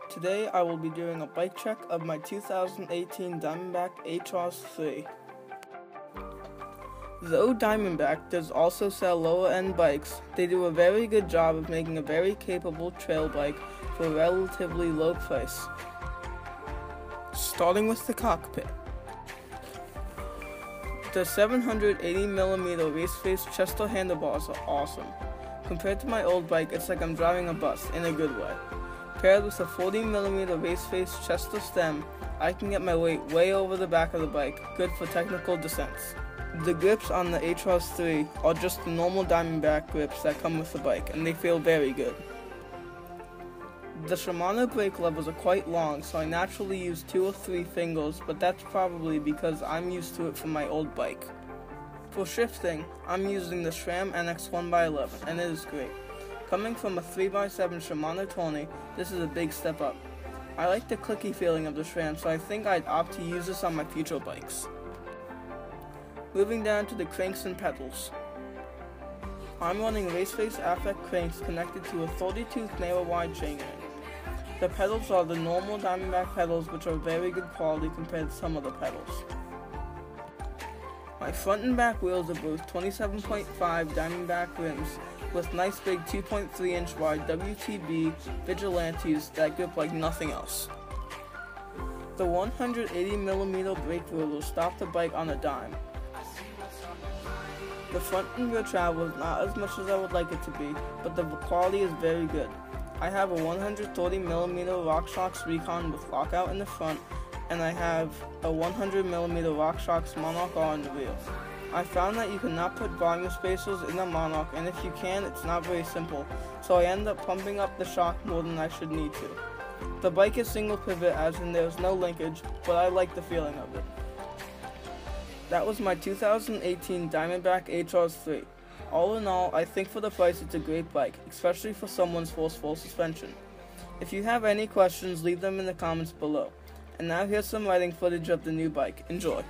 Today I will be doing a bike check of my 2018 Diamondback Atroz 3. Though Diamondback does also sell lower end bikes, they do a very good job of making a very capable trail bike for a relatively low price. Starting with the cockpit. The 780mm race face chester handlebars are awesome. Compared to my old bike, it's like I'm driving a bus in a good way. Paired with a 40mm race face chester stem, I can get my weight way over the back of the bike, good for technical descents. The grips on the Atroz 3 are just the normal Diamondback grips that come with the bike, and they feel very good. The Shimano brake levers are quite long, so I naturally use 2 or 3 fingers, but that's probably because I'm used to it from my old bike. For shifting, I'm using the SRAM NX 1x11, and it is great. Coming from a 3x7 Shimano tourney, this is a big step up. I like the clicky feeling of the SRAM, so I think I'd opt to use this on my future bikes. Moving down to the cranks and pedals. I'm running race-face affect cranks connected to a 30-tooth narrow-wide chainring. The pedals are the normal Diamondback pedals, which are very good quality compared to some other pedals. My front and back wheels are both 27.5 Diamondback rims with nice big 2.3 inch wide WTB Vigilantes that grip like nothing else. The 180mm brake roller stopped the bike on a dime. The front and rear travel is not as much as I would like it to be, but the quality is very good. I have a 130mm RockShox Recon with lockout in the front, and I have a 100mm RockShox Monarch R in the rear. I found that you cannot put volume spacers in the Monarch, and if you can, it's not very simple, so I end up pumping up the shock more than I should need to. The bike is single pivot, as in there's no linkage, but I like the feeling of it. That was my 2018 Diamondback Atroz 3. All in all, I think for the price it's a great bike, especially for someone's forceful suspension. If you have any questions, leave them in the comments below. And now here's some riding footage of the new bike. Enjoy!